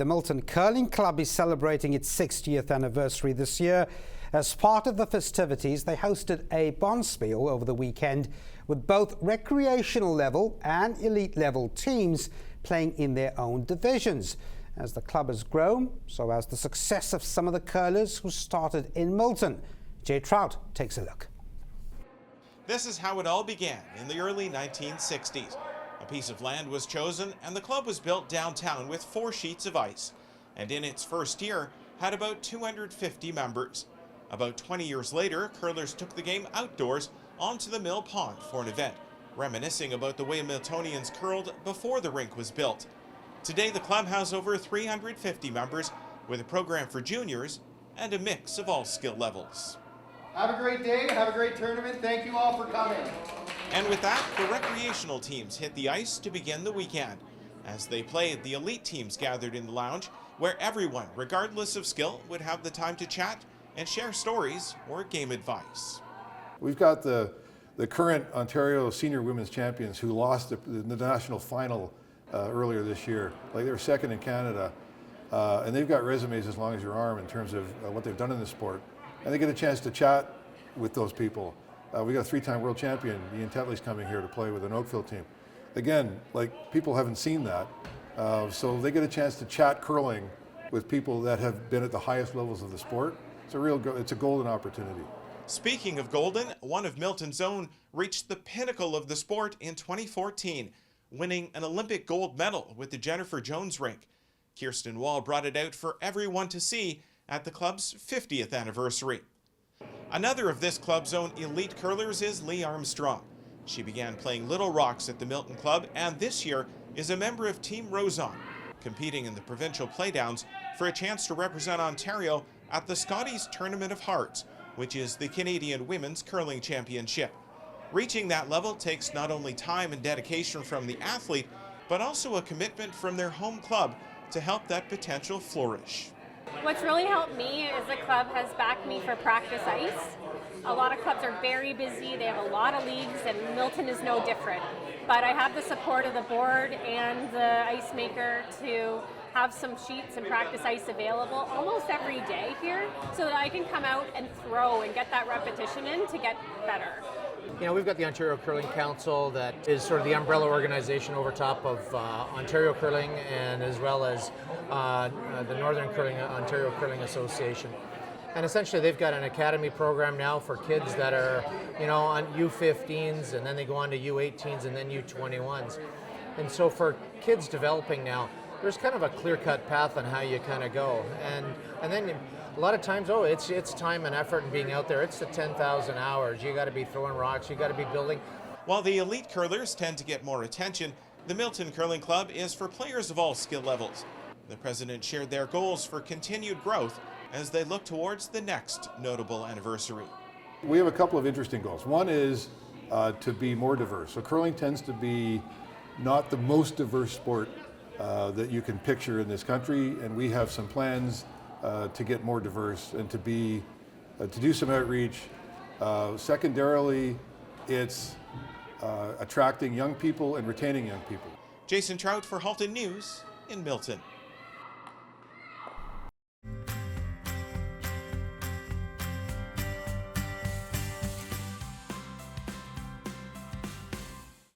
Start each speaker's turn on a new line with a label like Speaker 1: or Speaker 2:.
Speaker 1: the Milton Curling Club is celebrating its 60th anniversary this year. As part of the festivities, they hosted a bonspiel over the weekend with both recreational level and elite level teams playing in their own divisions. As the club has grown, so has the success of some of the curlers who started in Milton. Trout takes a look.
Speaker 2: This is how it all began in the early 1960s. A piece of land was chosen and the club was built downtown with 4 sheets of ice, and in its first year had about 250 members. About 20 years later, curlers took the game outdoors onto the mill pond for an event, reminiscing about the way Miltonians curled before the rink was built. Today the club has over 350 members with a program for juniors and a mix of all skill levels.
Speaker 3: Have a great day, have a great tournament. Thank you all for coming.
Speaker 2: And with that, the recreational teams hit the ice to begin the weekend. As they played, the elite teams gathered in the lounge, where everyone, regardless of skill, would have the time to chat and share stories or game advice.
Speaker 4: We've got the current Ontario senior women's champions who lost the national final earlier this year. Like, they were second in Canada, and they've got resumes as long as your arm in terms of what they've done in the sport. And they get a chance to chat with those people. We got a 3-time world champion, Ian Tetley's coming here to play with an Oakville team. Again, like, people haven't seen that. So they get a chance to chat curling with people that have been at the highest levels of the sport. It's a golden opportunity.
Speaker 2: Speaking of golden, one of Milton's own reached the pinnacle of the sport in 2014, winning an Olympic gold medal with the Jennifer Jones rink. Kirsten Wall brought it out for everyone to see at the club's 50th anniversary. Another of this club's own elite curlers is Lee Armstrong. She began playing Little Rocks at the Milton Club and this year is a member of Team Roson, competing in the provincial playdowns for a chance to represent Ontario at the Scotties Tournament of Hearts, which is the Canadian Women's Curling Championship. Reaching that level takes not only time and dedication from the athlete, but also a commitment from their home club to help that potential flourish.
Speaker 5: What's really helped me is the club has backed me for practice ice. A lot of clubs are very busy, they have a lot of leagues, and Milton is no different. But I have the support of the board and the ice maker to have some sheets and practice ice available almost every day here so that I can come out and throw and get that repetition in to get better.
Speaker 6: You know, we've got the Ontario Curling Council that is sort of the umbrella organization over top of Ontario Curling, and as well as the Northern Ontario Curling Association. And essentially they've got an academy program now for kids that are, you know, on U15s, and then they go on to U18s and then U21s. And so for kids developing now, there's kind of a clear-cut path on how you kind of go. And then a lot of times, it's time and effort and being out there. It's the 10,000 hours. You got to be throwing rocks. You got to be building.
Speaker 2: While the elite curlers tend to get more attention, the Milton Curling Club is for players of all skill levels. The president shared their goals for continued growth as they look towards the next notable anniversary.
Speaker 4: We have a couple of interesting goals. One is to be more diverse. So curling tends to be not the most diverse sport that you can picture in this country, and we have some plans to get more diverse and to do some outreach. Secondarily, it's attracting young people and retaining young people.
Speaker 2: Jason Trout for Halton News in Milton.